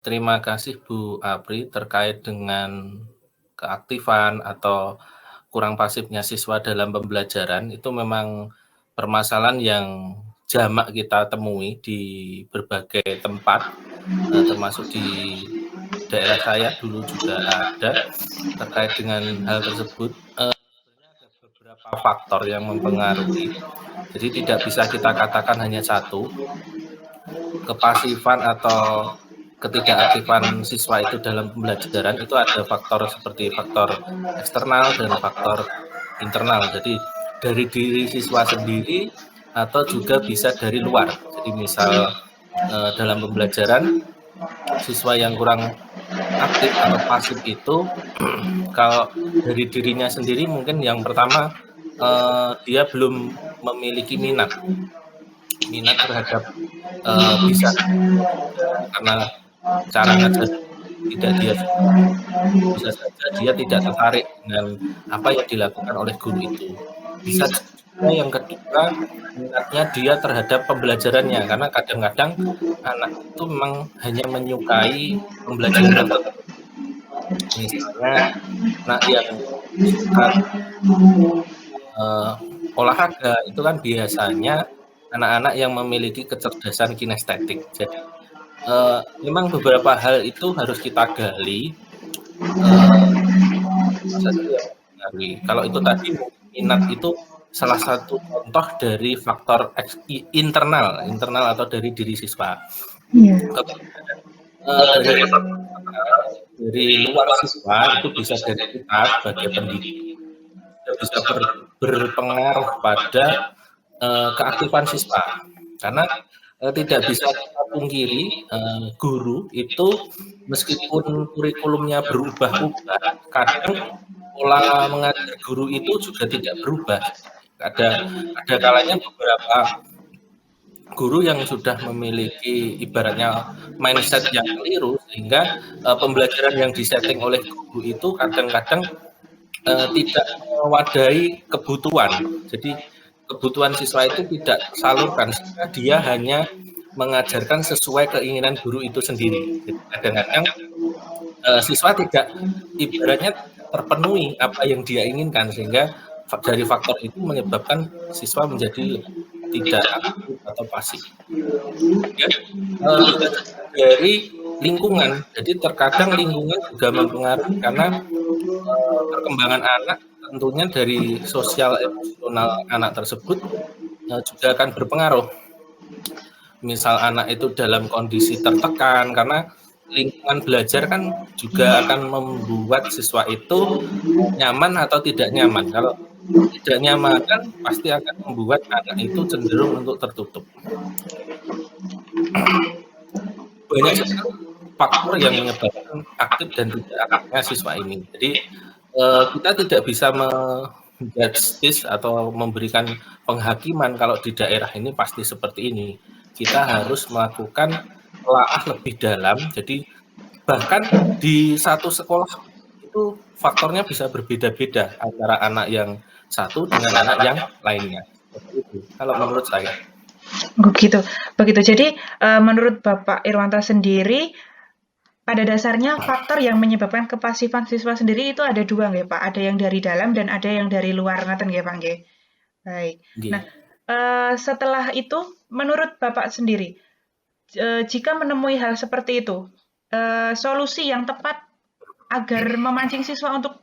Terima kasih Bu Apri terkait dengan keaktifan atau kurang pasifnya siswa dalam pembelajaran itu memang permasalahan yang jamak kita temui di berbagai tempat, termasuk di daerah saya dulu juga ada terkait dengan hal tersebut. Sebenarnya ada beberapa faktor yang mempengaruhi, jadi tidak bisa kita katakan hanya satu. Kepasifan atau ketidakaktifan siswa itu dalam pembelajaran itu ada faktor seperti faktor eksternal dan faktor internal. Jadi dari diri siswa sendiri atau juga bisa dari luar. Jadi misal dalam pembelajaran siswa yang kurang aktif atau pasif itu kalau dari dirinya sendiri mungkin yang pertama dia belum memiliki minat terhadap bisa pembelajaran karena cara ngajar tidak dia suka, bisa saja dia tidak tertarik dengan apa yang dilakukan oleh guru itu. Bisa juga yang kedua, minatnya dia terhadap pembelajarannya, karena kadang-kadang anak itu memang hanya menyukai pembelajaran tertentu. Misalnya anak yang suka olahraga itu kan biasanya anak-anak yang memiliki kecerdasan kinestetik. Jadi memang beberapa hal itu harus kita gali, apa saja yang mempengaruhi. Kalau itu tadi mungkin minat itu salah satu contoh dari faktor internal atau dari diri siswa. Iya. Kemudian dari faktor eksternal, dari luar siswa itu bisa dari kita sebagai pendidik, bisa berpengaruh pada keaktifan siswa. Karena tidak bisa kita pungkiri guru itu meskipun kurikulumnya berubah-ubah, kadang pola mengajar guru itu juga tidak berubah. Ada kalanya beberapa guru yang sudah memiliki ibaratnya mindset yang keliru sehingga pembelajaran yang disetting oleh guru itu kadang-kadang tidak mewadahi kebutuhan. Jadi kebutuhan siswa itu tidak tersalurkan sehingga dia hanya mengajarkan sesuai keinginan guru itu sendiri. Jadi kadang-kadang siswa tidak ibaratnya terpenuhi apa yang dia inginkan sehingga dari faktor itu menyebabkan siswa menjadi tidak aktif atau pasif. Kemudian bisa juga dari lingkungan. Jadi terkadang lingkungan juga mempengaruhi karena perkembangan anak tentunya dari sosial emosional anak tersebut juga akan berpengaruh. Misal anak itu dalam kondisi tertekan karena lingkungan belajar kan juga akan membuat siswa itu nyaman atau tidak nyaman. Kalau tidak nyaman kan pasti akan membuat anak itu cenderung untuk tertutup. Banyak sekali faktor yang menyebabkan aktif dan tidak aktifnya siswa ini. Jadi kita tidak bisa menjudge atau memberikan penghakiman kalau di daerah ini pasti seperti ini. Kita harus melakukan telaah lebih dalam. Jadi bahkan di satu sekolah itu faktornya bisa berbeda-beda antara anak yang satu dengan anak yang lainnya. Seperti itu, kalau menurut saya. Begitu. Jadi menurut Bapak Irwanto sendiri, pada dasarnya faktor yang menyebabkan kepasifan siswa sendiri itu ada dua nggih Pak? Ada yang dari dalam dan ada yang dari luar, ngaten nggih Pak nggih? Baik. Nah, Nggih. setelah itu menurut Bapak sendiri, jika menemui hal seperti itu, solusi yang tepat agar memancing siswa untuk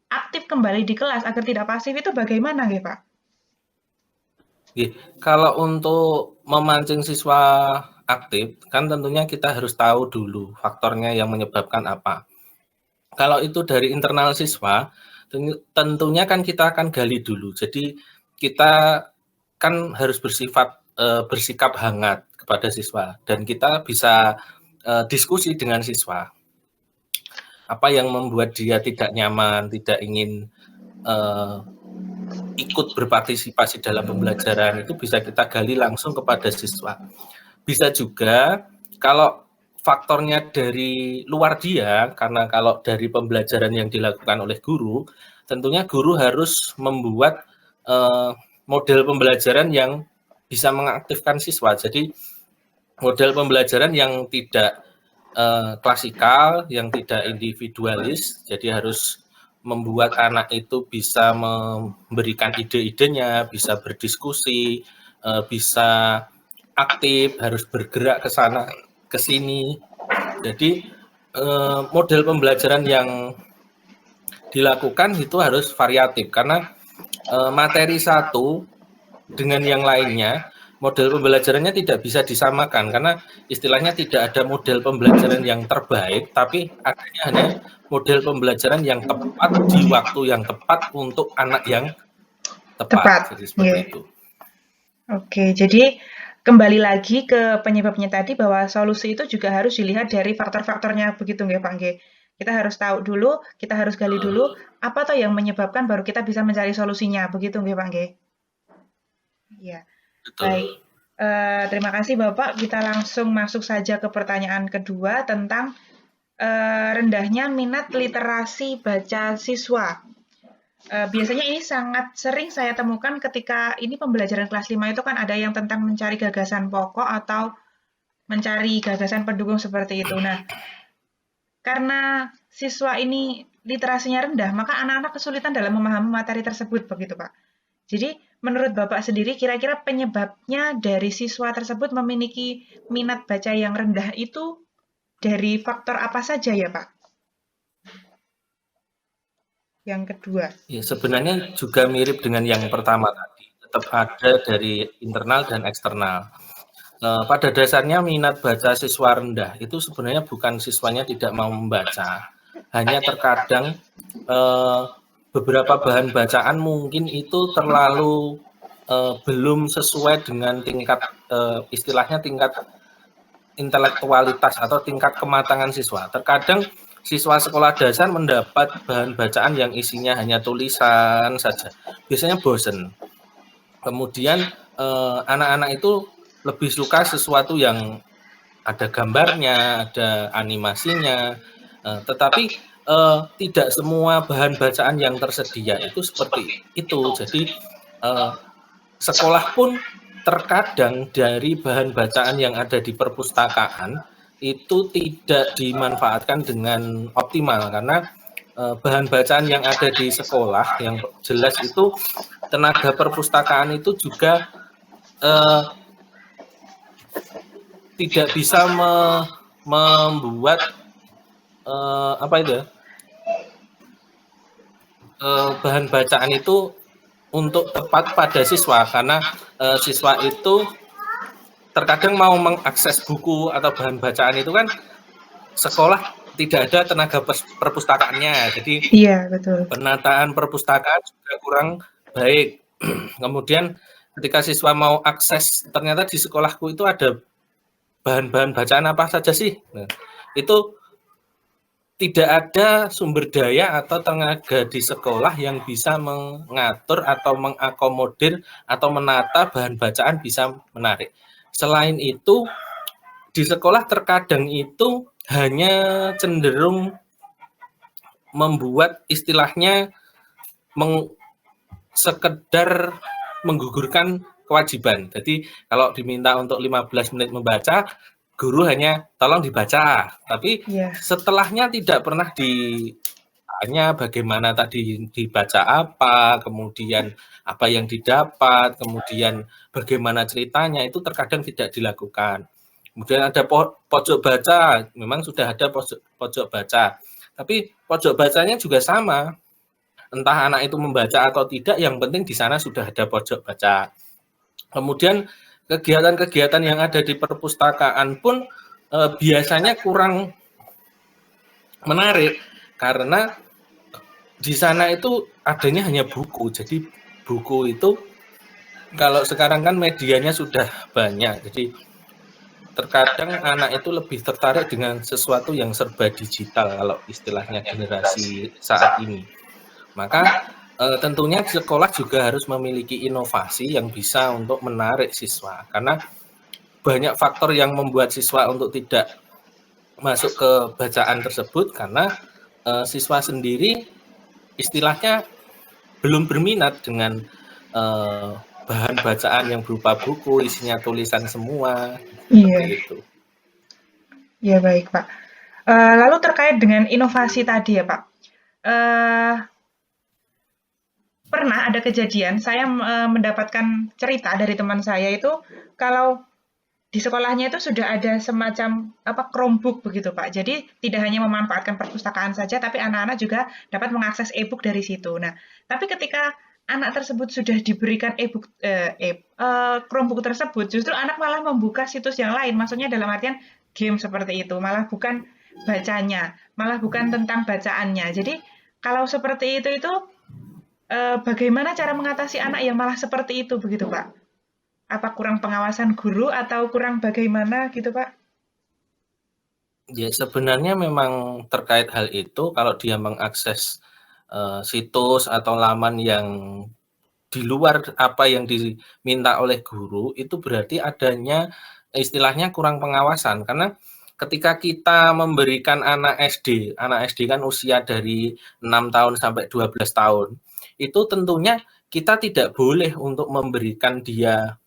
aktif kembali di kelas agar tidak pasif itu bagaimana nggih Pak? Kalau untuk memancing siswa aktif, kan tentunya kita harus tahu dulu faktornya yang menyebabkan apa. Kalau itu dari internal siswa, tentunya kan kita akan gali dulu. Jadi kita kan harus bersikap hangat kepada siswa dan kita bisa diskusi dengan siswa. Apa yang membuat dia tidak nyaman, tidak ingin ikut berpartisipasi dalam pembelajaran itu bisa kita gali langsung kepada siswa. Bisa juga kalau faktornya dari luar dia, karena kalau dari pembelajaran yang dilakukan oleh guru, tentunya guru harus membuat model pembelajaran yang bisa mengaktifkan siswa. Jadi model pembelajaran yang tidak klasikal yang tidak individualis, jadi harus membuat anak itu bisa memberikan ide-idenya, bisa berdiskusi, bisa aktif, harus bergerak ke sana ke sini. Jadi model pembelajaran yang dilakukan itu harus variatif karena materi satu dengan yang lainnya model pembelajarannya tidak bisa disamakan karena istilahnya tidak ada model pembelajaran yang terbaik, tapi adanya hanya model pembelajaran yang tepat di waktu yang tepat untuk anak yang tepat. Jadi seperti itu. Oke, jadi kembali lagi ke penyebabnya tadi bahwa solusi itu juga harus dilihat dari faktor-faktornya begitu nggih Pak nggih. Kita harus tahu dulu, kita harus gali dulu apa toh yang menyebabkan baru kita bisa mencari solusinya begitu nggih Pak nggih. Iya. Baik. Terima kasih Bapak. Kita langsung masuk saja ke pertanyaan kedua tentang rendahnya minat literasi baca siswa. Biasanya ini sangat sering saya temukan ketika ini pembelajaran kelas 5 itu kan ada yang tentang mencari gagasan pokok atau mencari gagasan pendukung seperti itu. Nah, karena siswa ini literasinya rendah, maka anak-anak kesulitan dalam memahami materi tersebut, begitu Pak. Jadi, menurut Bapak sendiri, kira-kira penyebabnya dari siswa tersebut memiliki minat baca yang rendah itu dari faktor apa saja ya Pak? Yang kedua. Ya, sebenarnya juga mirip dengan yang pertama tadi. Tetap ada dari internal dan eksternal. Pada dasarnya minat baca siswa rendah itu sebenarnya bukan siswanya tidak mau membaca. Hanya terkadang beberapa bahan bacaan mungkin itu terlalu belum sesuai dengan tingkat istilahnya tingkat intelektualitas atau tingkat kematangan siswa. Terkadang siswa sekolah dasar mendapat bahan bacaan yang isinya hanya tulisan saja. Biasanya bosen. Kemudian anak-anak itu lebih suka sesuatu yang ada gambarnya, ada animasinya, tetapi tidak semua bahan bacaan yang tersedia itu seperti itu. Jadi sekolah pun terkadang dari bahan bacaan yang ada di perpustakaan itu tidak dimanfaatkan dengan optimal karena bahan bacaan yang ada di sekolah yang jelas itu tenaga perpustakaan itu juga tidak bisa membuat bahan bacaan itu untuk tepat pada siswa karena siswa itu terkadang mau mengakses buku atau bahan bacaan itu kan sekolah tidak ada tenaga perpustakaannya, jadi iya, betul. Penataan perpustakaan juga kurang baik. Kemudian ketika siswa mau akses, ternyata di sekolahku itu ada bahan-bahan bacaan apa saja sih? Nah, itu tidak ada sumber daya atau tenaga di sekolah yang bisa mengatur atau mengakomodir atau menata bahan bacaan bisa menarik. Selain itu, di sekolah terkadang itu hanya cenderung membuat istilahnya sekedar menggugurkan kewajiban. Jadi kalau diminta untuk 15 menit membaca, guru hanya tolong dibaca. Tapi setelahnya tidak pernah ditanya bagaimana tadi dibaca apa, kemudian apa yang didapat, kemudian bagaimana ceritanya, itu terkadang tidak dilakukan. Kemudian ada pojok baca, memang sudah ada pojok baca. Tapi pojok bacanya juga sama. Entah anak itu membaca atau tidak, yang penting di sana sudah ada pojok baca. Kemudian kegiatan-kegiatan yang ada di perpustakaan pun biasanya kurang menarik karena di sana itu adanya hanya buku. Jadi buku itu kalau sekarang kan medianya sudah banyak. Jadi terkadang anak itu lebih tertarik dengan sesuatu yang serba digital kalau istilahnya generasi saat ini. Maka tentunya sekolah juga harus memiliki inovasi yang bisa untuk menarik siswa. Karena banyak faktor yang membuat siswa untuk tidak masuk ke bacaan tersebut karena siswa sendiri istilahnya belum berminat dengan bahan bacaan yang berupa buku, isinya tulisan semua. Iya. Itu. Ya baik Pak. Lalu terkait dengan inovasi tadi ya Pak, eee, pernah ada kejadian saya, mendapatkan cerita dari teman saya itu kalau di sekolahnya itu sudah ada semacam apa Chromebook begitu Pak. Jadi tidak hanya memanfaatkan perpustakaan saja, tapi anak-anak juga dapat mengakses e-book dari situ. Nah, tapi ketika anak tersebut sudah diberikan e-book, Chromebook tersebut, justru anak malah membuka situs yang lain. Maksudnya dalam artian game seperti itu, malah bukan bacanya, malah bukan tentang bacaannya. Jadi kalau seperti itu, bagaimana cara mengatasi anak yang malah seperti itu begitu Pak? Apa kurang pengawasan guru atau kurang bagaimana gitu, Pak? Ya, sebenarnya memang terkait hal itu kalau dia mengakses, situs atau laman yang di luar apa yang diminta oleh guru, itu berarti adanya istilahnya kurang pengawasan. Karena ketika kita memberikan anak SD kan usia dari 6 tahun sampai 12 tahun, itu tentunya kita tidak boleh untuk memberikan dia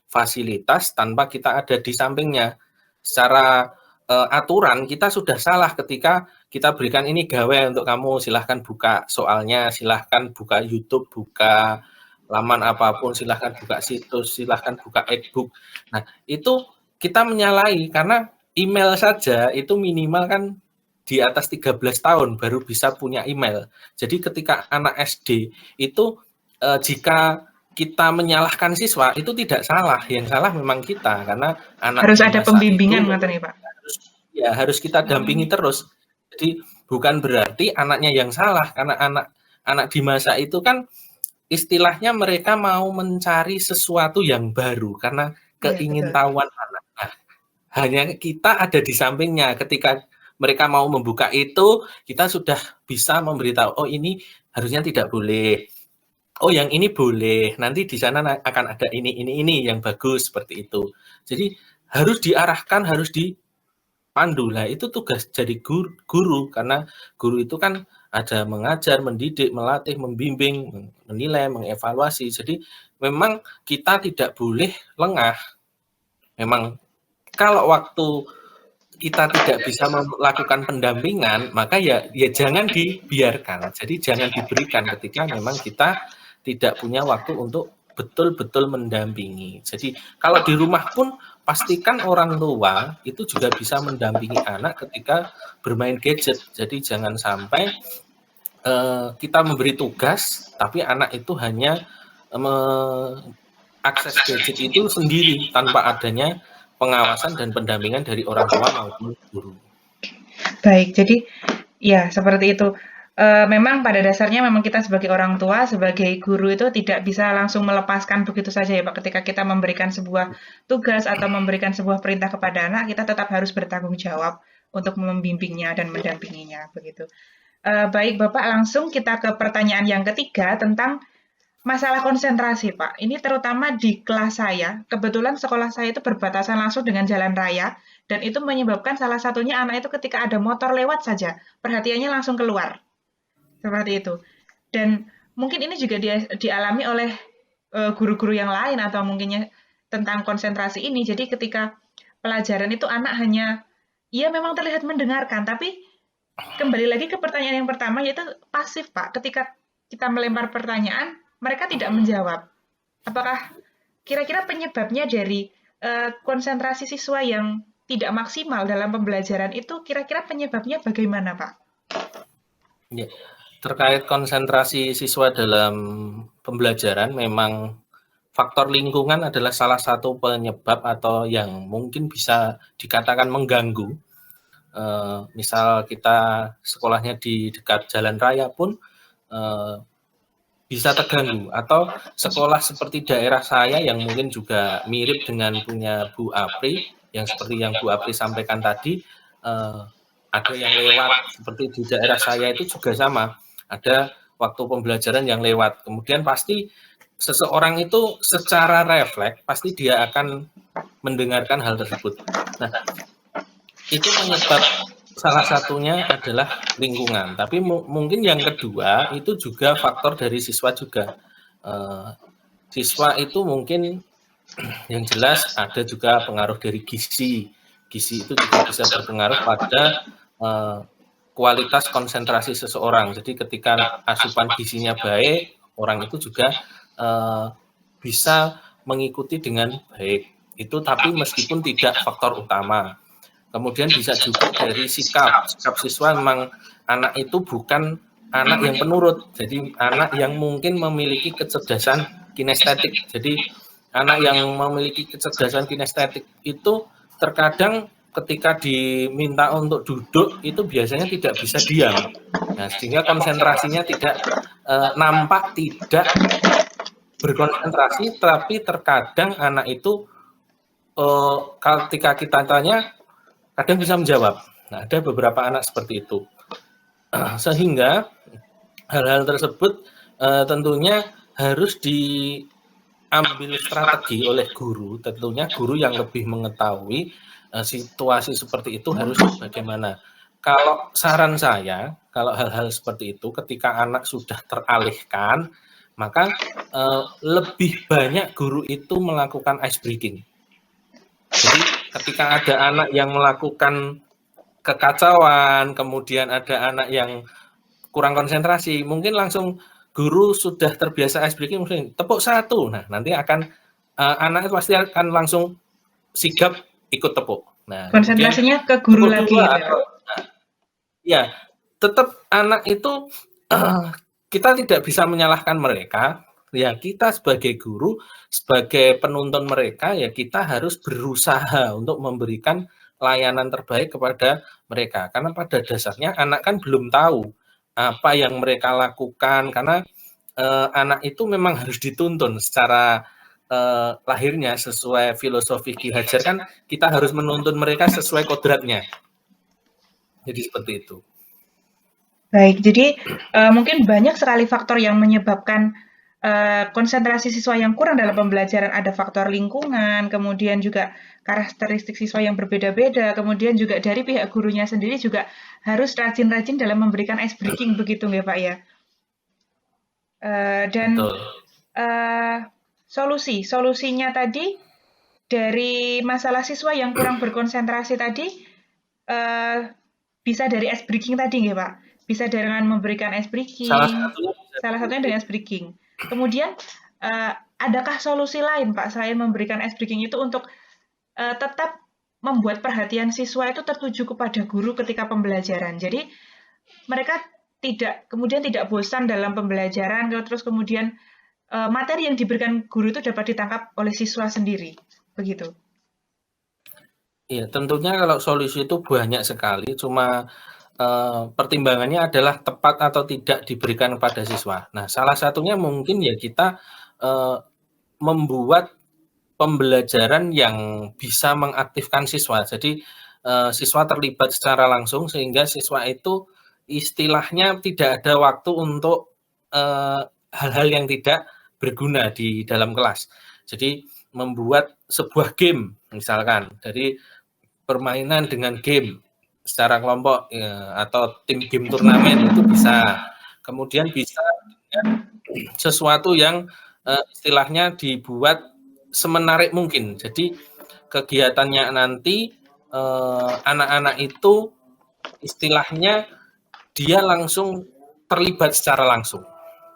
fasilitas tanpa kita ada di sampingnya. Secara aturan kita sudah salah ketika kita berikan ini gawe untuk kamu, silahkan buka soalnya, silahkan buka YouTube, buka laman apapun, silahkan buka situs, silahkan buka e-book. Nah, itu kita menyalahi karena email saja itu minimal kan di atas 13 tahun baru bisa punya email. Jadi ketika anak SD itu jika kita menyalahkan siswa itu tidak salah, yang salah memang kita karena anak Harus di ada masa itu pembimbingan memang ngoten ya, Pak? harus kita dampingi Mhm. terus. Jadi bukan berarti anaknya yang salah karena anak di masa itu kan istilahnya mereka mau mencari sesuatu yang baru karena Iya, betul. keingintahuan anak. Nah, hanya kita ada di sampingnya ketika mereka mau membuka itu, kita sudah bisa memberitahu, oh ini harusnya tidak boleh. Oh yang ini boleh, nanti di sana akan ada ini yang bagus seperti itu. Jadi harus diarahkan, harus dipandu. Lah itu tugas jadi guru karena guru itu kan ada mengajar, mendidik, melatih, membimbing, menilai, mengevaluasi. Jadi memang kita tidak boleh lengah. Memang kalau waktu kita tidak bisa melakukan pendampingan, maka ya jangan dibiarkan. Jadi jangan diberikan ketika memang kita tidak punya waktu untuk betul-betul mendampingi. Jadi kalau di rumah pun pastikan orang tua itu juga bisa mendampingi anak ketika bermain gadget. Jadi jangan sampai kita memberi tugas tapi anak itu hanya mengakses gadget itu sendiri tanpa adanya pengawasan dan pendampingan dari orang tua maupun guru. Baik, jadi ya seperti itu. Memang pada dasarnya memang kita sebagai orang tua, sebagai guru itu tidak bisa langsung melepaskan begitu saja ya Pak. Ketika kita memberikan sebuah tugas atau memberikan sebuah perintah kepada anak, kita tetap harus bertanggung jawab untuk membimbingnya dan mendampinginya begitu. Baik Bapak, langsung kita ke pertanyaan yang ketiga tentang masalah konsentrasi, Pak. Ini terutama di kelas saya. Kebetulan sekolah saya itu berbatasan langsung dengan jalan raya, dan itu menyebabkan salah satunya anak itu ketika ada motor lewat saja, perhatiannya langsung keluar. Seperti itu. Dan mungkin ini juga dialami oleh guru-guru yang lain atau mungkinnya tentang konsentrasi ini. Jadi ketika pelajaran itu anak hanya, ya memang terlihat mendengarkan, tapi kembali lagi ke pertanyaan yang pertama, yaitu pasif, Pak. Ketika kita melempar pertanyaan, mereka tidak menjawab. Apakah kira-kira penyebabnya dari konsentrasi siswa yang tidak maksimal dalam pembelajaran itu kira-kira penyebabnya bagaimana, Pak? Ya, terkait konsentrasi siswa dalam pembelajaran, memang faktor lingkungan adalah salah satu penyebab atau yang mungkin bisa dikatakan mengganggu. Misal kita sekolahnya di dekat jalan raya pun bisa terganggu, atau sekolah seperti daerah saya yang mungkin juga mirip dengan punya Bu Apri, yang seperti yang Bu Apri sampaikan tadi, ada yang lewat seperti di daerah saya itu juga sama, ada waktu pembelajaran yang lewat, kemudian pasti seseorang itu secara refleks pasti dia akan mendengarkan hal tersebut. Nah, itu penyebab salah satunya adalah lingkungan. Tapi mungkin yang kedua itu juga faktor dari siswa juga. Siswa itu mungkin yang jelas ada juga pengaruh dari gizi. Gizi itu juga bisa berpengaruh pada kualitas konsentrasi seseorang. Jadi ketika asupan gizinya baik, orang itu juga bisa mengikuti dengan baik. Itu tapi meskipun tidak faktor utama. Kemudian bisa juga dari sikap siswa. Memang anak itu bukan anak yang penurut, jadi anak yang mungkin memiliki kecerdasan kinestetik. Jadi anak yang memiliki kecerdasan kinestetik itu terkadang ketika diminta untuk duduk itu biasanya tidak bisa diam. Nah, sehingga konsentrasinya tidak nampak tidak berkonsentrasi, tapi terkadang anak itu ketika kita tanya kadang bisa menjawab. Nah, ada beberapa anak seperti itu. Sehingga hal-hal tersebut tentunya harus diambil strategi oleh guru, tentunya guru yang lebih mengetahui situasi seperti itu harus bagaimana. Kalau saran saya, kalau hal-hal seperti itu ketika anak sudah teralihkan, maka lebih banyak guru itu melakukan ice breaking. Jadi ketika ada anak yang melakukan kekacauan, kemudian ada anak yang kurang konsentrasi, mungkin langsung guru sudah terbiasa ice breaking, mungkin tepuk 1. Nah, nanti akan anak itu pasti akan langsung sigap ikut tepuk. Nah, konsentrasinya ke guru lagi gitu. Ya, tetap anak itu kita tidak bisa menyalahkan mereka. Ya, kita sebagai guru, sebagai penuntun mereka, ya kita harus berusaha untuk memberikan layanan terbaik kepada mereka. Karena pada dasarnya anak kan belum tahu apa yang mereka lakukan, karena anak itu memang harus dituntun secara lahirnya sesuai filosofi Ki Hajar, kan kita harus menuntun mereka sesuai kodratnya. Jadi seperti itu. Baik, jadi mungkin banyak sekali faktor yang menyebabkan konsentrasi siswa yang kurang dalam pembelajaran. Ada faktor lingkungan, kemudian juga karakteristik siswa yang berbeda-beda, kemudian juga dari pihak gurunya sendiri juga harus rajin-rajin dalam memberikan ice breaking, begitu nggak Pak ya? Dan solusinya tadi dari masalah siswa yang kurang berkonsentrasi tadi bisa dari ice breaking tadi nggih Pak? Bisa dengan memberikan ice breaking. Salah satunya dengan ice breaking. Kemudian adakah solusi lain Pak selain memberikan ice breaking itu untuk tetap membuat perhatian siswa itu tertuju kepada guru ketika pembelajaran. Jadi mereka kemudian tidak bosan dalam pembelajaran, terus kemudian materi yang diberikan guru itu dapat ditangkap oleh siswa sendiri, begitu. Iya, tentunya kalau solusi itu banyak sekali, cuma pertimbangannya adalah tepat atau tidak diberikan kepada siswa. Nah, salah satunya mungkin ya kita membuat pembelajaran yang bisa mengaktifkan siswa. Jadi siswa terlibat secara langsung sehingga siswa itu istilahnya tidak ada waktu untuk hal-hal yang tidak berguna di dalam kelas. Jadi membuat sebuah game misalkan dari permainan dengan game secara kelompok ya, atau tim game turnamen itu bisa. Kemudian bisa dengan sesuatu yang istilahnya dibuat semenarik mungkin. Jadi kegiatannya nanti anak-anak itu istilahnya dia langsung terlibat secara langsung,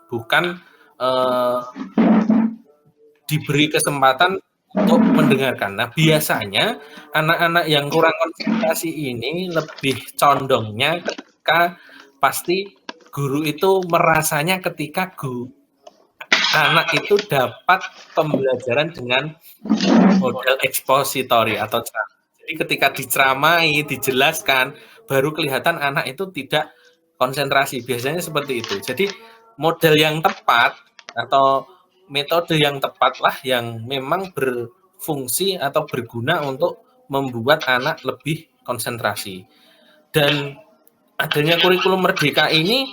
bukan diberi kesempatan untuk mendengarkan. Nah, biasanya anak-anak yang kurang konsentrasi ini lebih condongnya ketika pasti guru itu merasanya ketika anak itu dapat pembelajaran dengan model ekspositori atau ceramah. Jadi ketika diceramai, dijelaskan, baru kelihatan anak itu tidak konsentrasi. Biasanya seperti itu. Jadi model yang tepat atau metode yang tepatlah yang memang berfungsi atau berguna untuk membuat anak lebih konsentrasi. Dan adanya kurikulum merdeka ini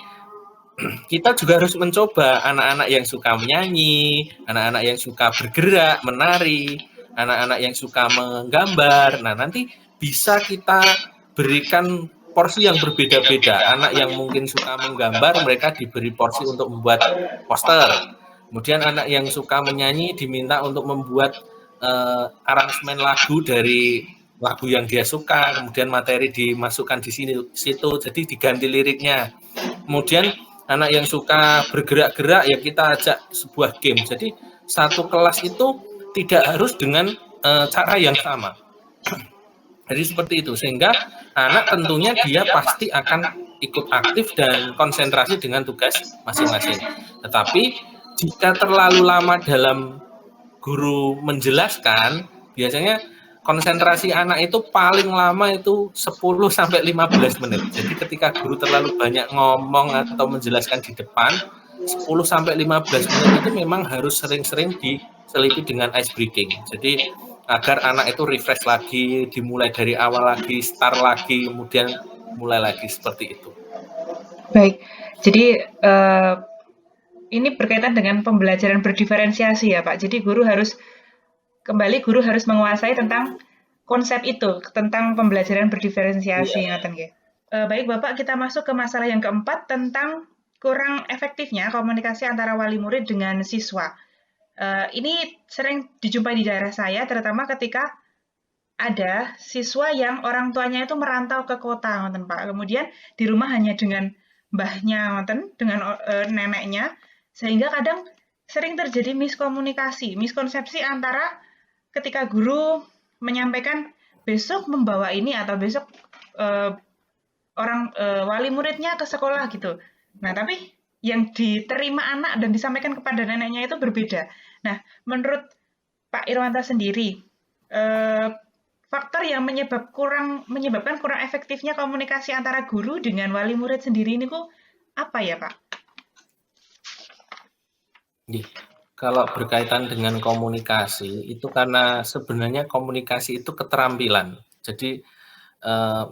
kita juga harus mencoba anak-anak yang suka menyanyi, anak-anak yang suka bergerak, menari, anak-anak yang suka menggambar. Nah, nanti bisa kita berikan porsi yang berbeda-beda. Anak yang mungkin suka menggambar, mereka diberi porsi untuk membuat poster. Kemudian anak yang suka menyanyi diminta untuk membuat aransemen lagu dari lagu yang dia suka, kemudian materi dimasukkan di situ, jadi diganti liriknya. Kemudian anak yang suka bergerak-gerak ya kita ajak sebuah game. Jadi satu kelas itu tidak harus dengan cara yang sama. Jadi seperti itu, sehingga anak tentunya dia pasti akan ikut aktif dan konsentrasi dengan tugas masing-masing. Tetapi jika terlalu lama dalam guru menjelaskan, biasanya konsentrasi anak itu paling lama itu 10-15 menit. Jadi ketika guru terlalu banyak ngomong atau menjelaskan di depan, 10-15 menit itu memang harus sering-sering diselipi dengan ice breaking. Jadi agar anak itu refresh lagi, dimulai dari awal lagi, start lagi, kemudian mulai lagi seperti itu. Baik, jadi ini berkaitan dengan pembelajaran berdiferensiasi ya Pak. Jadi guru harus menguasai tentang konsep itu, tentang pembelajaran berdiferensiasi. Iya. Baik Bapak, kita masuk ke masalah yang keempat tentang kurang efektifnya komunikasi antara wali murid dengan siswa. Ini sering dijumpai di daerah saya, terutama ketika ada siswa yang orang tuanya itu merantau ke kota, ngoten Pak. Kemudian di rumah hanya dengan mbahnya, ngoten, dengan neneknya, sehingga kadang sering terjadi miskonsepsi antara ketika guru menyampaikan besok membawa ini atau besok wali muridnya ke sekolah gitu. Nah, tapi yang diterima anak dan disampaikan kepada neneknya itu berbeda. Nah, menurut Pak Irwanto sendiri, faktor yang menyebabkan kurang efektifnya komunikasi antara guru dengan wali murid sendiri ini kok apa ya, Pak? Kalau berkaitan dengan komunikasi, itu karena sebenarnya komunikasi itu keterampilan. Jadi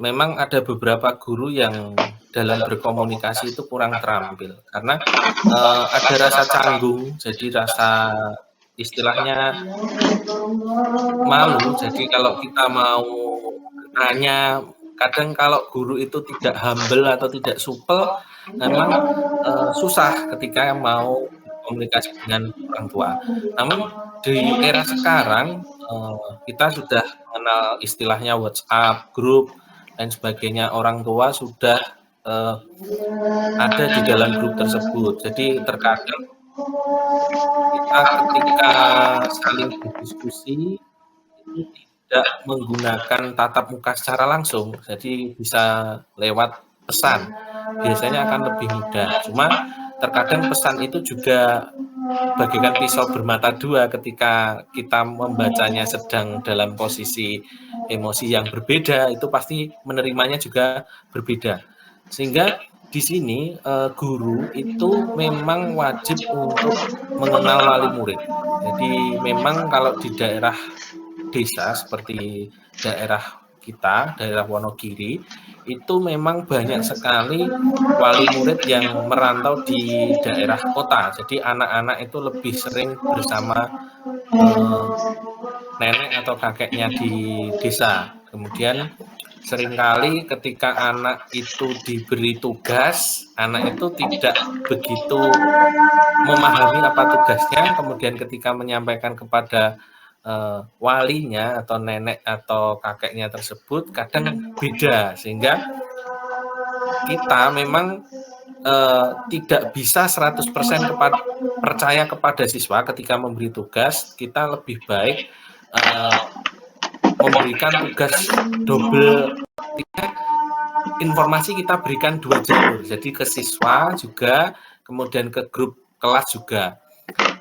memang ada beberapa guru yang dalam berkomunikasi itu kurang terampil karena ada rasa canggung, jadi rasa istilahnya malu. Jadi kalau kita mau tanya, kadang kalau guru itu tidak humble atau tidak supel, memang susah ketika mau komunikasi dengan orang tua. Namun di era sekarang kita sudah mengenal istilahnya WhatsApp, grup, dan sebagainya. Orang tua sudah ada di dalam grup tersebut. Jadi terkadang kita ketika saling berdiskusi itu tidak menggunakan tatap muka secara langsung, jadi bisa lewat pesan. Biasanya akan lebih mudah. Cuma terkadang pesan itu juga bagaikan pisau bermata dua ketika kita membacanya sedang dalam posisi emosi yang berbeda, itu pasti menerimanya juga berbeda. Sehingga di sini guru itu memang wajib untuk mengenal wali murid. Jadi memang kalau di daerah desa seperti daerah kita, daerah Wonogiri, itu memang banyak sekali wali murid yang merantau di daerah kota. Jadi anak-anak itu lebih sering bersama nenek atau kakeknya di desa. Kemudian seringkali ketika anak itu diberi tugas, anak itu tidak begitu memahami apa tugasnya, kemudian ketika menyampaikan kepada walinya atau nenek atau kakeknya tersebut kadang beda, sehingga kita memang tidak bisa 100% percaya kepada siswa ketika memberi tugas. Kita lebih baik memberikan tugas double, informasi kita berikan 2 jalur, jadi ke siswa juga, kemudian ke grup kelas juga.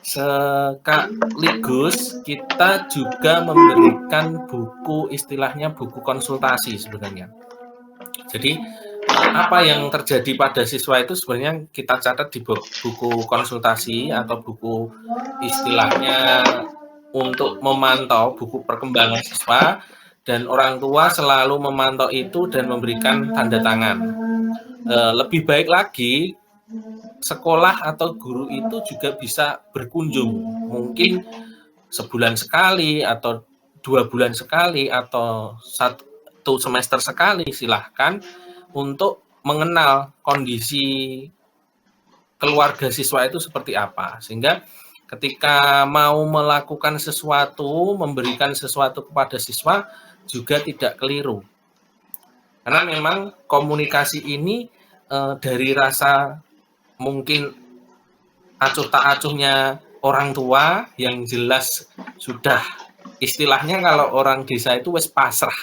Sekaligus kita juga memberikan buku, istilahnya buku konsultasi sebenarnya. Jadi apa yang terjadi pada siswa itu sebenarnya kita catat di buku konsultasi atau buku istilahnya untuk memantau buku perkembangan siswa, dan orang tua selalu memantau itu dan memberikan tanda tangan. Lebih baik lagi sekolah atau guru itu juga bisa berkunjung, mungkin sebulan sekali atau 2 bulan sekali atau 1 semester sekali, silahkan untuk mengenal kondisi keluarga siswa itu seperti apa, sehingga ketika mau melakukan sesuatu, memberikan sesuatu kepada siswa, juga tidak keliru. Karena memang komunikasi ini dari rasa mungkin acuh tak acuhnya orang tua yang jelas sudah istilahnya kalau orang desa itu wes pasrah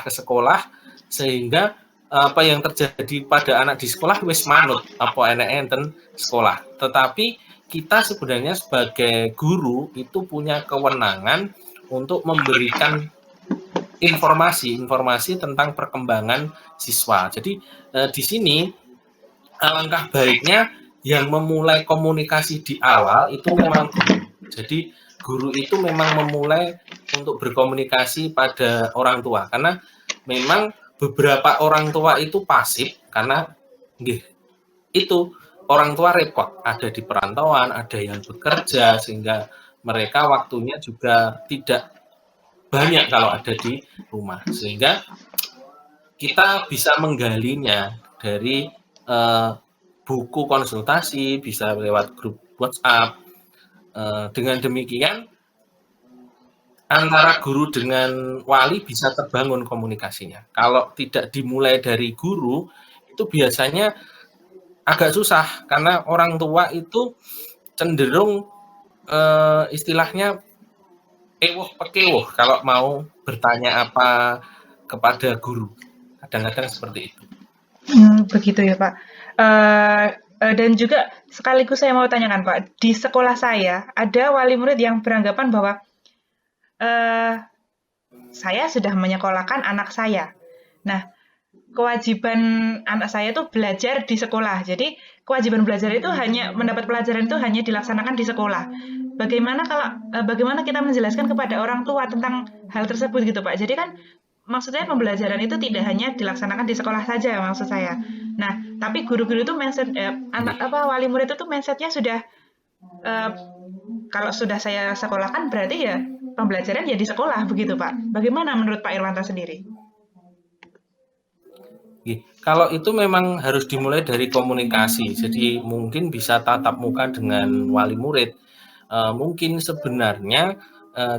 ke sekolah, sehingga apa yang terjadi pada anak di sekolah wes manut apa enek enten sekolah. Tetapi kita sebenarnya sebagai guru itu punya kewenangan untuk memberikan informasi tentang perkembangan siswa. Jadi di sini alangkah baiknya yang memulai komunikasi di awal itu memang guru. Jadi guru itu memang memulai untuk berkomunikasi pada orang tua, karena memang beberapa orang tua itu pasif karena itu orang tua repot, ada di perantauan, ada yang bekerja, sehingga mereka waktunya juga tidak banyak kalau ada di rumah, sehingga kita bisa menggalinya dari buku konsultasi, bisa lewat grup WhatsApp. Dengan demikian antara guru dengan wali bisa terbangun komunikasinya. Kalau tidak dimulai dari guru, itu biasanya agak susah karena orang tua itu cenderung istilahnya ewoh pekewuh kalau mau bertanya apa kepada guru. Kadang-kadang seperti itu. Begitu ya Pak. Dan juga sekaligus saya mau tanyakan Pak, di sekolah saya ada wali murid yang beranggapan bahwa saya sudah menyekolahkan anak saya. Nah, kewajiban anak saya itu belajar di sekolah. Jadi kewajiban belajar itu hanya mendapat pelajaran itu hanya dilaksanakan di sekolah. Bagaimana kita menjelaskan kepada orang tua tentang hal tersebut gitu Pak? Jadi kan maksudnya pembelajaran itu tidak hanya dilaksanakan di sekolah saja maksud saya. Nah, tapi guru-guru itu mindset wali murid itu mindsetnya sudah kalau sudah saya sekolahkan berarti ya pembelajaran ya di sekolah begitu Pak. Bagaimana menurut Pak Irwanto sendiri? Kalau itu memang harus dimulai dari komunikasi, jadi mungkin bisa tatap muka dengan wali murid. Mungkin sebenarnya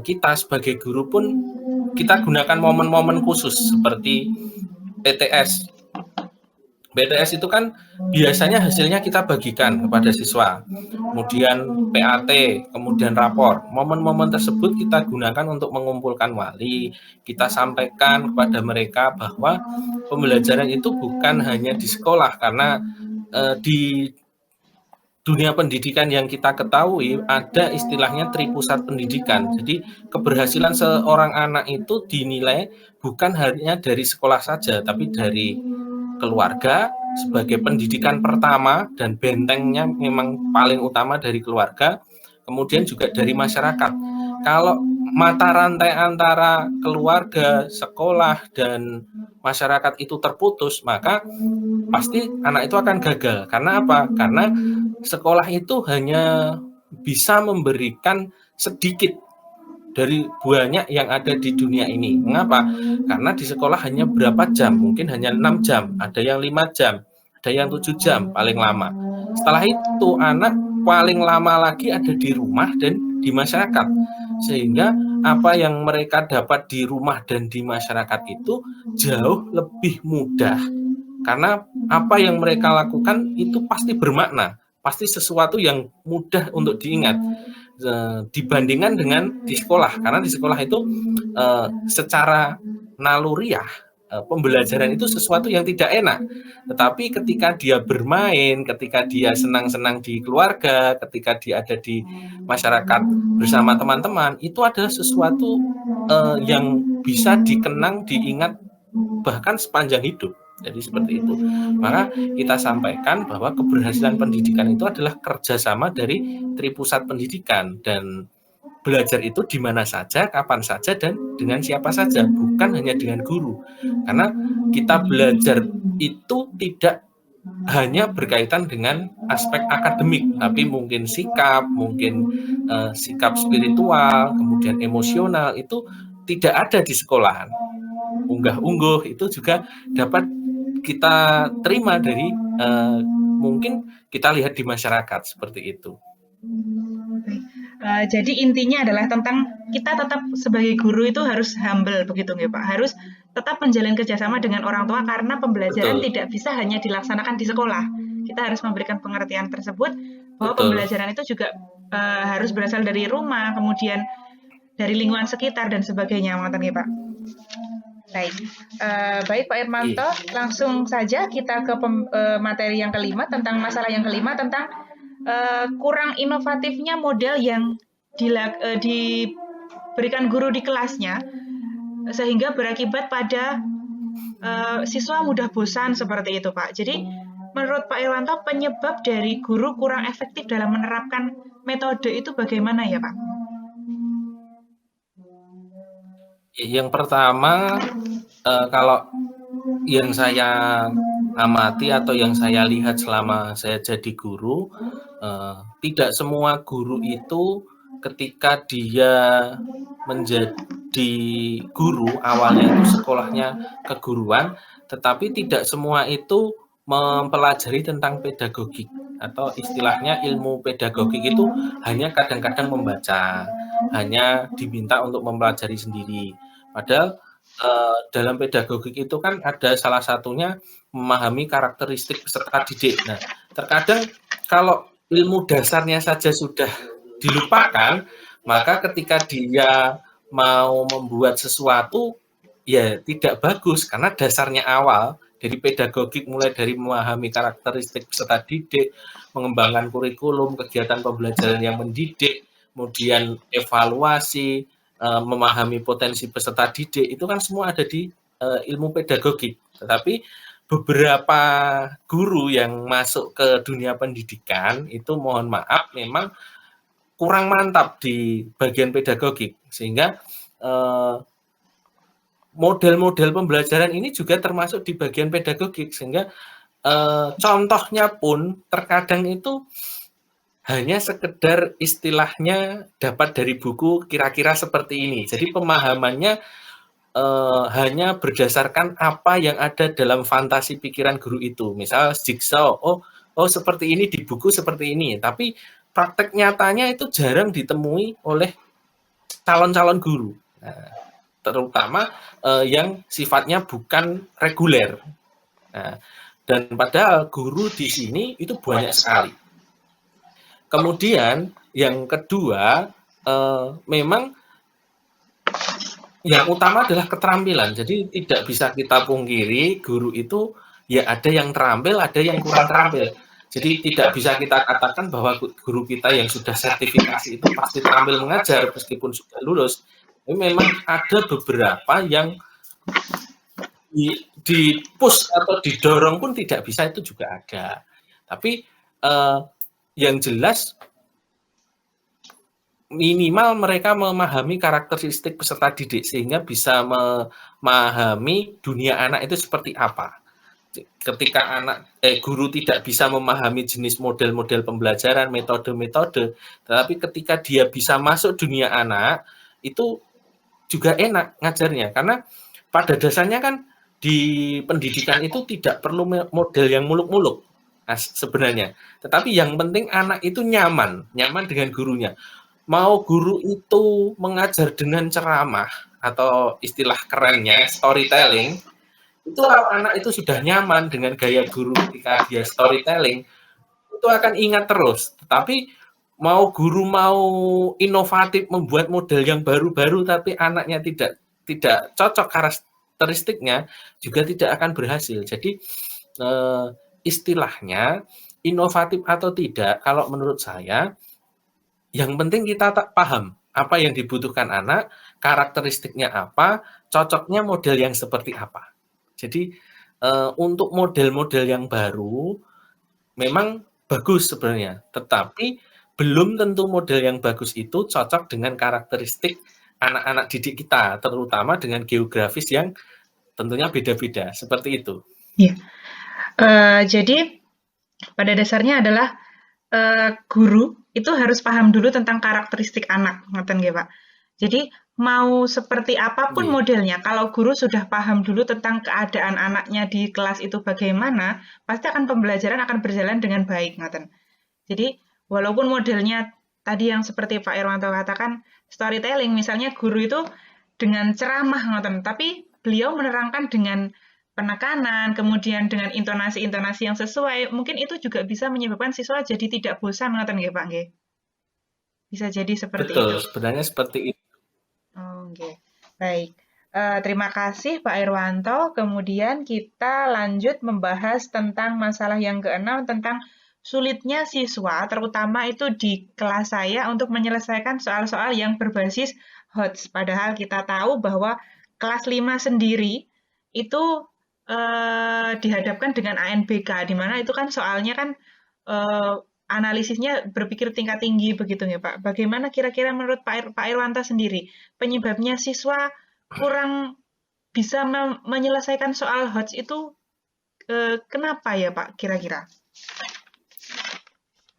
kita sebagai guru pun kita gunakan momen-momen khusus seperti PTS. BTS itu kan biasanya hasilnya kita bagikan kepada siswa, kemudian PAT, kemudian rapor. Momen-momen tersebut kita gunakan untuk mengumpulkan wali, kita sampaikan kepada mereka bahwa pembelajaran itu bukan hanya di sekolah, karena di dunia pendidikan yang kita ketahui ada istilahnya tripusat pendidikan. Jadi keberhasilan seorang anak itu dinilai bukan hanya dari sekolah saja, tapi dari keluarga sebagai pendidikan pertama dan bentengnya memang paling utama dari keluarga, kemudian juga dari masyarakat. Kalau mata rantai antara keluarga, sekolah, dan masyarakat itu terputus, maka pasti anak itu akan gagal. Karena apa? Karena sekolah itu hanya bisa memberikan sedikit dari banyak yang ada di dunia ini. Mengapa? Karena di sekolah hanya berapa jam, mungkin hanya 6 jam, ada yang 5 jam, ada yang 7 jam paling lama. Setelah itu anak paling lama lagi ada di rumah dan di masyarakat. Sehingga apa yang mereka dapat di rumah dan di masyarakat itu jauh lebih mudah. Karena apa yang mereka lakukan itu pasti bermakna, pasti sesuatu yang mudah untuk diingat dibandingkan dengan di sekolah. Karena di sekolah itu secara naluriah pembelajaran itu sesuatu yang tidak enak. Tetapi ketika dia bermain, ketika dia senang-senang di keluarga, ketika dia ada di masyarakat bersama teman-teman, itu adalah sesuatu yang bisa dikenang, diingat bahkan sepanjang hidup. Jadi seperti itu. Maka kita sampaikan bahwa keberhasilan pendidikan itu adalah kerjasama dari tripusat pendidikan, dan belajar itu di mana saja, kapan saja, dan dengan siapa saja, bukan hanya dengan guru. Karena kita belajar itu tidak hanya berkaitan dengan aspek akademik, tapi mungkin sikap, mungkin sikap spiritual, kemudian emosional itu tidak ada di sekolahan. Unggah-ungguh itu juga dapat kita terima dari mungkin kita lihat di masyarakat seperti itu. Jadi intinya adalah tentang kita tetap sebagai guru itu harus humble begitu nggih Pak, harus tetap menjalin kerjasama dengan orang tua karena pembelajaran Betul, tidak bisa hanya dilaksanakan di sekolah. Kita harus memberikan pengertian tersebut bahwa betul. pembelajaran itu juga harus berasal dari rumah, kemudian dari lingkungan sekitar dan sebagainya, ngoten nggih Pak. Baik, baik Pak Irmanto, Iya. langsung saja kita ke materi yang kelima tentang masalah yang kelima tentang kurang inovatifnya model yang diberikan guru di kelasnya sehingga berakibat pada siswa mudah bosan seperti itu Pak. Jadi menurut Pak Irwanto penyebab dari guru kurang efektif dalam menerapkan metode itu bagaimana ya Pak? Yang pertama, kalau yang saya amati atau yang saya lihat selama saya jadi guru, tidak semua guru itu ketika dia menjadi guru, awalnya itu sekolahnya keguruan, tetapi tidak semua itu mempelajari tentang pedagogik atau istilahnya ilmu pedagogik itu hanya kadang-kadang membaca, hanya diminta untuk mempelajari sendiri. Padahal dalam pedagogik itu kan ada salah satunya memahami karakteristik peserta didik. Nah, terkadang kalau ilmu dasarnya saja sudah dilupakan, maka ketika dia mau membuat sesuatu, ya tidak bagus karena dasarnya awal dari pedagogik mulai dari memahami karakteristik peserta didik, mengembangkan kurikulum, kegiatan pembelajaran yang mendidik, kemudian evaluasi, memahami potensi peserta didik, itu kan semua ada di ilmu pedagogik. Tetapi beberapa guru yang masuk ke dunia pendidikan itu mohon maaf memang kurang mantap di bagian pedagogik, sehingga model-model pembelajaran ini juga termasuk di bagian pedagogik, sehingga contohnya pun terkadang itu hanya sekedar istilahnya dapat dari buku kira-kira seperti ini. Jadi pemahamannya hanya berdasarkan apa yang ada dalam fantasi pikiran guru itu. Misal jigsaw, oh seperti ini di buku seperti ini. Tapi praktek nyatanya itu jarang ditemui oleh calon-calon guru. Nah, terutama yang sifatnya bukan reguler. Nah, dan padahal guru di sini itu banyak sekali. Kemudian yang kedua, memang yang utama adalah keterampilan. Jadi tidak bisa kita pungkiri guru itu ya ada yang terampil, ada yang kurang terampil. Jadi tidak bisa kita katakan bahwa guru kita yang sudah sertifikasi itu pasti terampil mengajar meskipun sudah lulus. Tapi memang ada beberapa yang di push atau didorong pun tidak bisa, itu juga ada. Tapi yang jelas minimal mereka memahami karakteristik peserta didik sehingga bisa memahami dunia anak itu seperti apa. Ketika guru tidak bisa memahami jenis model-model pembelajaran, metode-metode, tetapi ketika dia bisa masuk dunia anak, itu juga enak ngajarnya. Karena pada dasarnya kan di pendidikan itu tidak perlu model yang muluk-muluk sebenarnya. Tetapi yang penting anak itu nyaman dengan gurunya. Mau guru itu mengajar dengan ceramah atau istilah kerennya storytelling, itu kalau anak itu sudah nyaman dengan gaya guru ketika dia storytelling, itu akan ingat terus. Tetapi mau guru mau inovatif membuat model yang baru-baru tapi anaknya tidak cocok karakteristiknya, juga tidak akan berhasil. Jadi istilahnya inovatif atau tidak, kalau menurut saya yang penting kita paham apa yang dibutuhkan anak, karakteristiknya apa, cocoknya model yang seperti apa. Jadi untuk model-model yang baru memang bagus sebenarnya, tetapi belum tentu model yang bagus itu cocok dengan karakteristik anak-anak didik kita, terutama dengan geografis yang tentunya beda-beda, seperti itu. Ya. Jadi pada dasarnya adalah guru itu harus paham dulu tentang karakteristik anak, ngoten nggih, Pak. Jadi mau seperti apapun modelnya, kalau guru sudah paham dulu tentang keadaan anaknya di kelas itu bagaimana, pasti pembelajaran akan berjalan dengan baik, ngoten. Jadi walaupun modelnya tadi yang seperti Pak Irwanto katakan storytelling, misalnya guru itu dengan ceramah ngoten, tapi beliau menerangkan dengan penekanan, kemudian dengan intonasi-intonasi yang sesuai, mungkin itu juga bisa menyebabkan siswa jadi tidak bosan ngoten nggih Pak nggih? Bisa jadi seperti Betul, itu. sebenarnya seperti itu. Oh, oke. Baik. Terima kasih Pak Irwanto. Kemudian kita lanjut membahas tentang masalah yang keenam tentang sulitnya siswa, terutama itu di kelas saya untuk menyelesaikan soal-soal yang berbasis HOTS. Padahal kita tahu bahwa kelas 5 sendiri itu dihadapkan dengan ANBK, di mana itu kan soalnya kan eh, analisisnya berpikir tingkat tinggi begitu ya Pak. Bagaimana kira-kira menurut Pak Irwanto sendiri penyebabnya siswa kurang bisa menyelesaikan soal HOTS itu kenapa ya Pak kira-kira?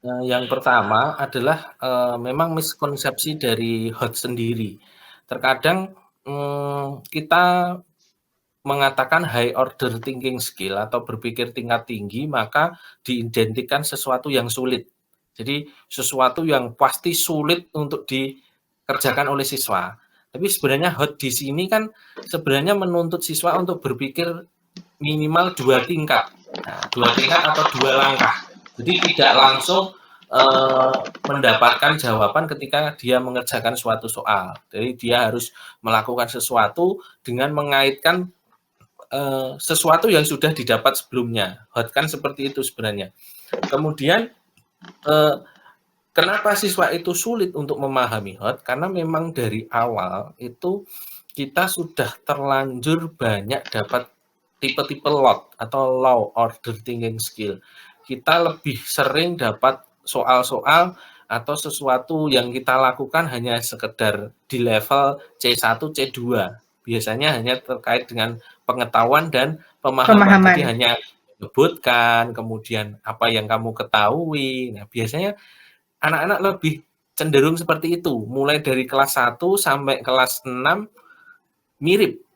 Yang pertama adalah memang miskonsepsi dari HOTS sendiri. Terkadang kita mengatakan high order thinking skill atau berpikir tingkat tinggi, maka diidentikan sesuatu yang sulit. Jadi sesuatu yang pasti sulit untuk dikerjakan oleh siswa. Tapi sebenarnya HOT di sini kan sebenarnya menuntut siswa untuk berpikir minimal 2 tingkat. Nah, 2 tingkat atau 2 langkah. Jadi tidak langsung mendapatkan jawaban ketika dia mengerjakan suatu soal. Jadi dia harus melakukan sesuatu dengan mengaitkan sesuatu yang sudah didapat sebelumnya. HOT kan seperti itu sebenarnya. Kemudian kenapa siswa itu sulit untuk memahami HOT? Karena memang dari awal itu kita sudah terlanjur banyak dapat tipe-tipe LOT atau low order thinking skill. Kita lebih sering dapat soal-soal atau sesuatu yang kita lakukan hanya sekedar di level C1, C2. Biasanya hanya terkait dengan pengetahuan dan pemahaman. Jadi hanya menyebutkan, kemudian apa yang kamu ketahui. Nah, biasanya anak-anak lebih cenderung seperti itu. Mulai dari kelas 1 sampai kelas 6 mirip.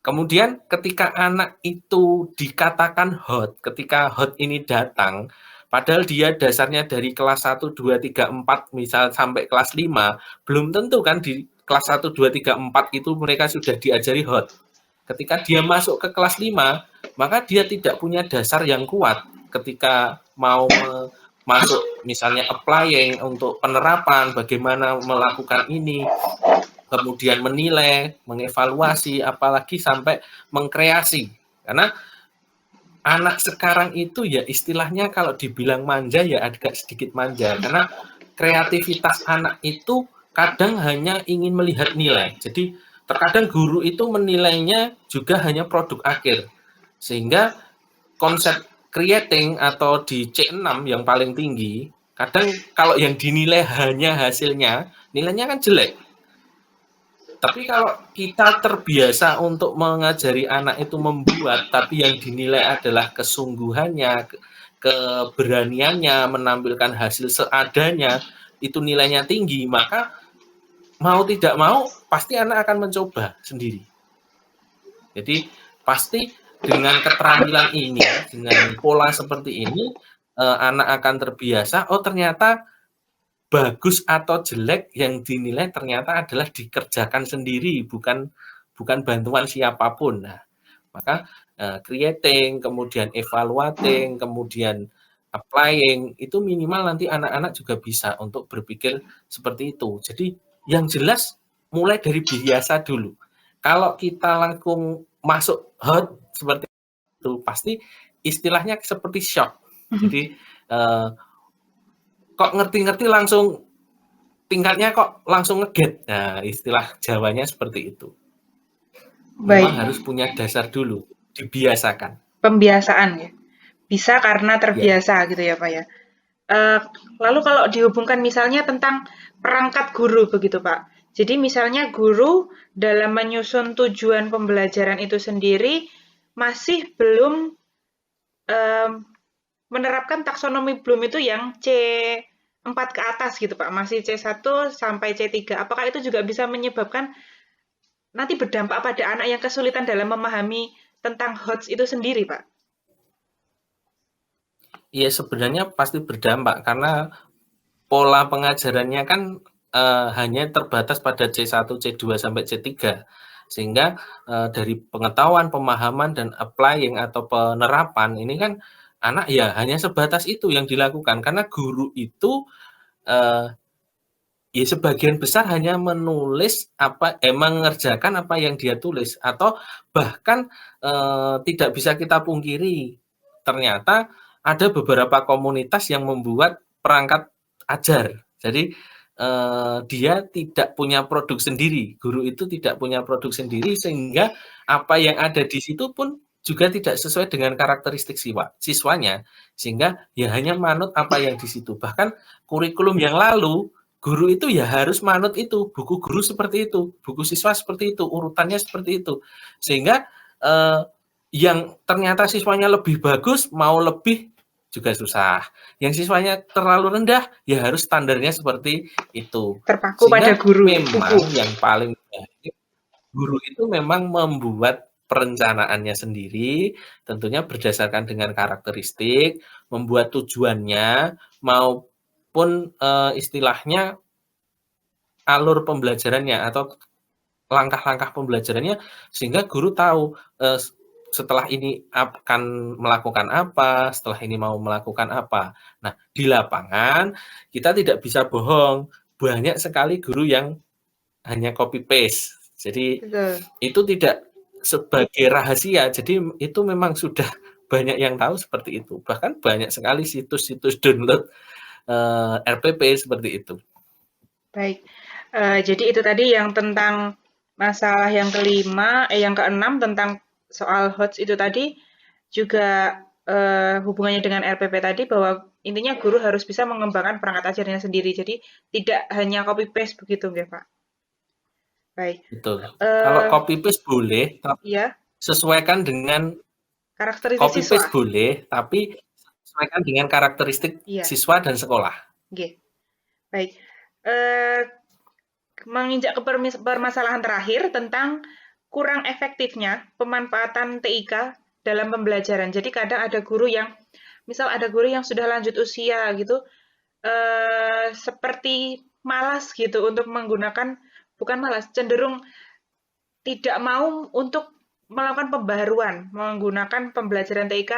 Kemudian ketika anak itu dikatakan HOT, ketika HOT ini datang, padahal dia dasarnya dari kelas 1, 2, 3, 4, misal sampai kelas 5, belum tentu kan di kelas 1, 2, 3, 4 itu mereka sudah diajari HOT. Ketika dia masuk ke kelas 5, maka dia tidak punya dasar yang kuat ketika mau masuk misalnya applying untuk penerapan, bagaimana melakukan ini, kemudian menilai, mengevaluasi, apalagi sampai mengkreasi. Karena anak sekarang itu ya istilahnya kalau dibilang manja ya agak sedikit manja. Karena kreativitas anak itu kadang hanya ingin melihat nilai. Jadi terkadang guru itu menilainya juga hanya produk akhir. Sehingga konsep creating atau di C6 yang paling tinggi, kadang kalau yang dinilai hanya hasilnya, nilainya kan jelek. Tapi kalau kita terbiasa untuk mengajari anak itu membuat, tapi yang dinilai adalah kesungguhannya, keberaniannya, menampilkan hasil seadanya, itu nilainya tinggi, maka mau tidak mau pasti anak akan mencoba sendiri. Jadi pasti dengan keterampilan ini, dengan pola seperti ini, anak akan terbiasa, oh ternyata bagus atau jelek yang dinilai ternyata adalah dikerjakan sendiri, bukan bantuan siapapun. Nah, maka creating, kemudian evaluating, kemudian applying, itu minimal nanti anak-anak juga bisa untuk berpikir seperti itu. Jadi yang jelas mulai dari biasa dulu. Kalau kita langsung masuk HOT seperti itu, pasti istilahnya seperti shock. Jadi kok ngerti-ngerti langsung tingkatnya kok langsung ngeget. Nah, istilah Jawanya seperti itu. Memang harus punya dasar dulu, dibiasakan. Pembiasaan ya. Bisa karena terbiasa gitu ya Pak ya. Lalu kalau dihubungkan misalnya tentang perangkat guru begitu Pak. Jadi misalnya guru dalam menyusun tujuan pembelajaran itu sendiri masih belum menerapkan taksonomi Bloom itu yang C4 ke atas gitu Pak. Masih C1 sampai C3. Apakah itu juga bisa menyebabkan nanti berdampak pada anak yang kesulitan dalam memahami tentang HOTS itu sendiri Pak? Iya, sebenarnya pasti berdampak karena pola pengajarannya kan hanya terbatas pada C1, C2 sampai C3. Sehingga dari pengetahuan, pemahaman dan applying atau penerapan ini kan anak ya hanya sebatas itu yang dilakukan karena guru itu ya sebagian besar hanya menulis mengerjakan apa yang dia tulis atau bahkan tidak bisa kita pungkiri ternyata ada beberapa komunitas yang membuat perangkat ajar. Jadi dia tidak punya produk sendiri, guru itu tidak punya produk sendiri sehingga apa yang ada di situ pun juga tidak sesuai dengan karakteristik siswanya sehingga ya hanya manut apa yang di situ. Bahkan kurikulum yang lalu guru itu ya harus manut itu, buku guru seperti itu, buku siswa seperti itu, urutannya seperti itu. Sehingga yang ternyata siswanya lebih bagus, mau lebih juga susah. Yang siswanya terlalu rendah, ya harus standarnya seperti itu. Terpaku pada Sehingga guru. memang yang paling baik, guru itu memang membuat perencanaannya sendiri, tentunya berdasarkan dengan karakteristik, membuat tujuannya, maupun istilahnya alur pembelajarannya atau langkah-langkah pembelajarannya sehingga guru tahu setelah ini akan melakukan apa, setelah ini mau melakukan apa. Nah, di lapangan kita tidak bisa bohong, banyak sekali guru yang hanya copy paste. Jadi itu tidak sebagai rahasia. Jadi itu memang sudah banyak yang tahu seperti itu. Bahkan banyak sekali situs-situs download RPP seperti itu. Baik, jadi itu tadi yang tentang masalah yang yang keenam tentang soal HOTS itu tadi juga hubungannya dengan RPP tadi bahwa intinya guru harus bisa mengembangkan perangkat ajarnya sendiri. Jadi tidak hanya copy paste begitu nggih, Pak? Baik. Betul. Kalau copy paste boleh, tapi Iya, sesuaikan dengan karakteristik copy siswa. paste boleh, tapi sesuaikan dengan karakteristik Iya, siswa dan sekolah. nggih. Baik. Menginjak ke permasalahan terakhir tentang kurang efektifnya pemanfaatan TIK dalam pembelajaran. Jadi kadang ada guru yang, misal ada guru yang sudah lanjut usia gitu, seperti malas gitu untuk menggunakan, bukan malas, cenderung tidak mau untuk melakukan pembaharuan menggunakan pembelajaran TIK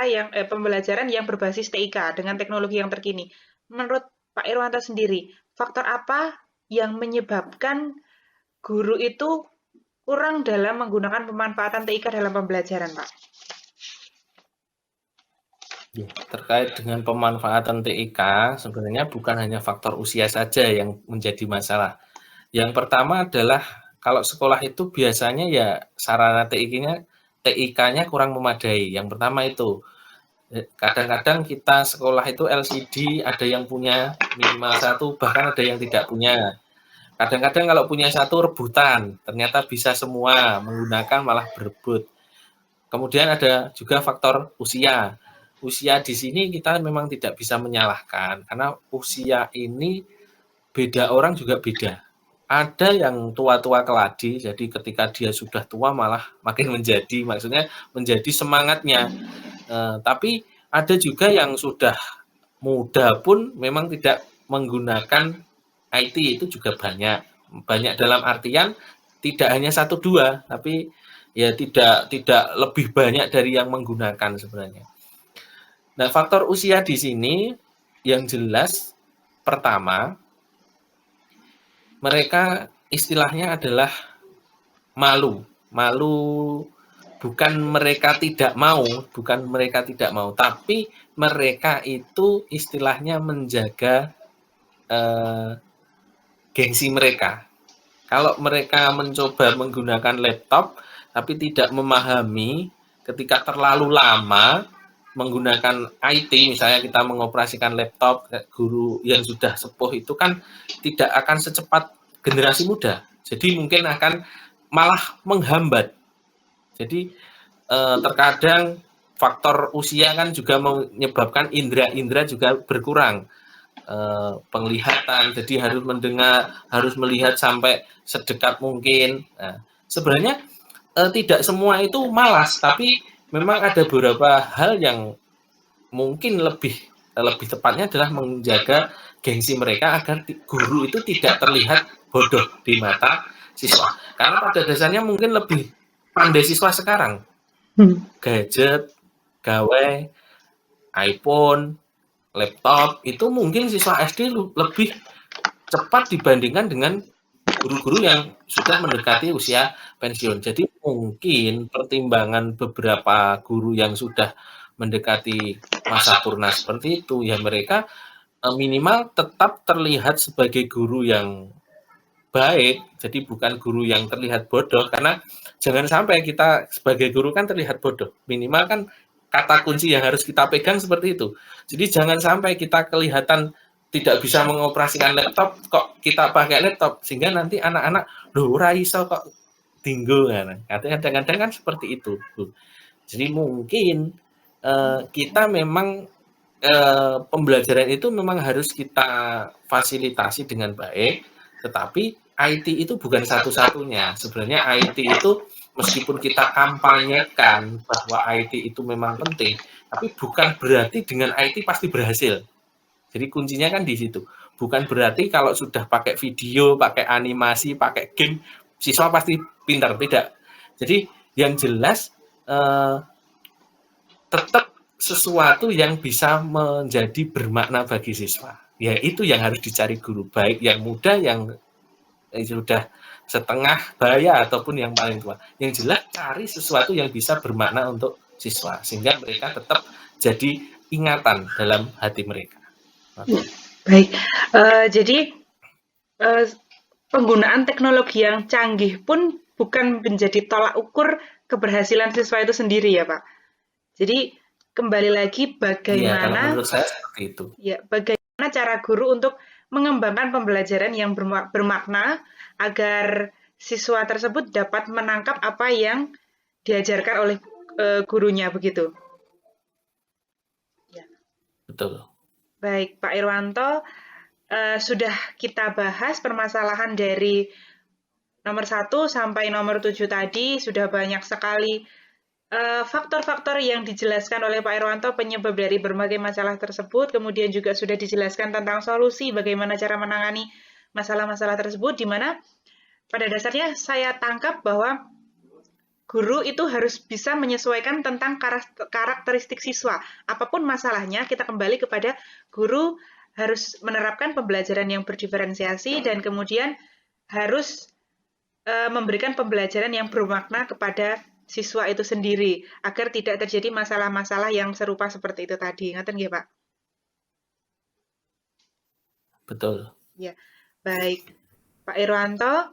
pembelajaran yang berbasis TIK dengan teknologi yang terkini. Menurut Pak Irwanto sendiri, faktor apa yang menyebabkan guru itu kurang dalam menggunakan pemanfaatan TIK dalam pembelajaran, Pak? Terkait dengan pemanfaatan TIK, sebenarnya bukan hanya faktor usia saja yang menjadi masalah. Yang pertama adalah kalau sekolah itu biasanya ya sarana TIK-nya kurang memadai. Yang pertama itu, kadang-kadang kita sekolah itu LCD, ada yang punya minimal 1, bahkan ada yang tidak punya. Kadang-kadang kalau punya 1 rebutan, ternyata bisa semua, menggunakan malah berebut. Kemudian ada juga faktor usia. Usia di sini kita memang tidak bisa menyalahkan, karena usia ini beda orang juga beda. Ada yang tua-tua keladi, jadi ketika dia sudah tua malah makin maksudnya menjadi semangatnya. Tapi ada juga yang sudah muda pun memang tidak menggunakan IT, itu juga banyak. Banyak dalam artian tidak hanya 1-2, tapi ya tidak lebih banyak dari yang menggunakan sebenarnya. Nah, faktor usia di sini yang jelas pertama, mereka istilahnya adalah malu. Malu bukan mereka tidak mau, tapi mereka itu istilahnya menjaga gengsi mereka. Kalau mereka mencoba menggunakan laptop tapi tidak memahami, ketika terlalu lama menggunakan IT, misalnya kita mengoperasikan laptop, guru yang sudah sepuh itu kan tidak akan secepat generasi muda. Jadi mungkin akan malah menghambat. Jadi terkadang faktor usia kan juga menyebabkan indera juga berkurang. Penglihatan, jadi harus mendengar, harus melihat sampai sedekat mungkin. Nah, sebenarnya tidak semua itu malas, tapi memang ada beberapa hal yang mungkin lebih lebih tepatnya adalah menjaga gengsi mereka agar guru itu tidak terlihat bodoh di mata siswa. Karena pada dasarnya mungkin lebih pandai siswa sekarang. Gadget, gawai, iPhone, laptop, itu mungkin siswa SD lebih cepat dibandingkan dengan guru-guru yang sudah mendekati usia pensiun. Jadi mungkin pertimbangan beberapa guru yang sudah mendekati masa purna seperti itu, ya mereka minimal tetap terlihat sebagai guru yang baik, jadi bukan guru yang terlihat bodoh, karena jangan sampai kita sebagai guru kan terlihat bodoh. Minimal kan kata kunci yang harus kita pegang seperti itu. Jadi jangan sampai kita kelihatan tidak bisa mengoperasikan laptop, kok kita pakai laptop, sehingga nanti anak-anak, loh ora iso kok tinggal. Kadang-kadang kan seperti itu. Jadi mungkin kita memang pembelajaran itu memang harus kita fasilitasi dengan baik, tetapi IT itu bukan satu-satunya. Sebenarnya IT itu meskipun kita kampanyekan bahwa IT itu memang penting, tapi bukan berarti dengan IT pasti berhasil. Jadi kuncinya kan di situ. Bukan berarti kalau sudah pakai video, pakai animasi, pakai game, siswa pasti pintar. Tidak. Jadi yang jelas tetap sesuatu yang bisa menjadi bermakna bagi siswa. Ya itu yang harus dicari guru, baik yang muda, yang sudah setengah baya ataupun yang paling tua. Yang jelas cari sesuatu yang bisa bermakna untuk siswa sehingga mereka tetap jadi ingatan dalam hati mereka. Baik, jadi penggunaan teknologi yang canggih pun bukan menjadi tolak ukur keberhasilan siswa itu sendiri ya Pak. Jadi kembali lagi bagaimana, kalau menurut saya seperti itu. Ya, bagaimana cara guru untuk mengembangkan pembelajaran yang bermakna agar siswa tersebut dapat menangkap apa yang diajarkan oleh gurunya begitu. Ya. Betul. Baik, Pak Irwanto, sudah kita bahas permasalahan dari nomor 1 sampai nomor 7 tadi, sudah banyak sekali faktor-faktor yang dijelaskan oleh Pak Irwanto penyebab dari berbagai masalah tersebut, kemudian juga sudah dijelaskan tentang solusi bagaimana cara menangani masalah-masalah tersebut, di mana pada dasarnya saya tangkap bahwa guru itu harus bisa menyesuaikan tentang karakteristik siswa. Apapun masalahnya, kita kembali kepada guru harus menerapkan pembelajaran yang berdiferensiasi dan kemudian harus memberikan pembelajaran yang bermakna kepada siswa itu sendiri, agar tidak terjadi masalah-masalah yang serupa seperti itu tadi. Ngaten nggih, Pak? Betul. Ya, baik. Pak Irwanto,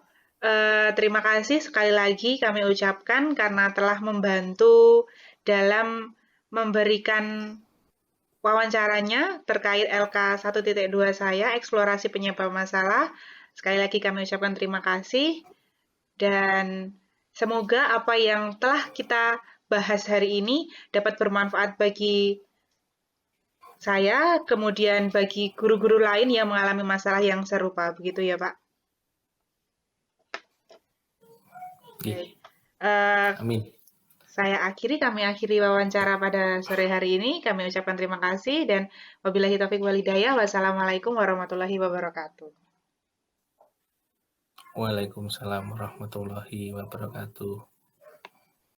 terima kasih sekali lagi kami ucapkan karena telah membantu dalam memberikan wawancaranya terkait LK 1.2 saya, eksplorasi penyebab masalah. Sekali lagi kami ucapkan terima kasih dan semoga apa yang telah kita bahas hari ini dapat bermanfaat bagi saya, kemudian bagi guru-guru lain yang mengalami masalah yang serupa. Begitu ya, Pak? Amin. Kami akhiri wawancara pada sore hari ini. Kami ucapkan terima kasih dan wabillahi taufiq wal hidayah. Wassalamualaikum warahmatullahi wabarakatuh. Waalaikumsalam warahmatullahi wabarakatuh.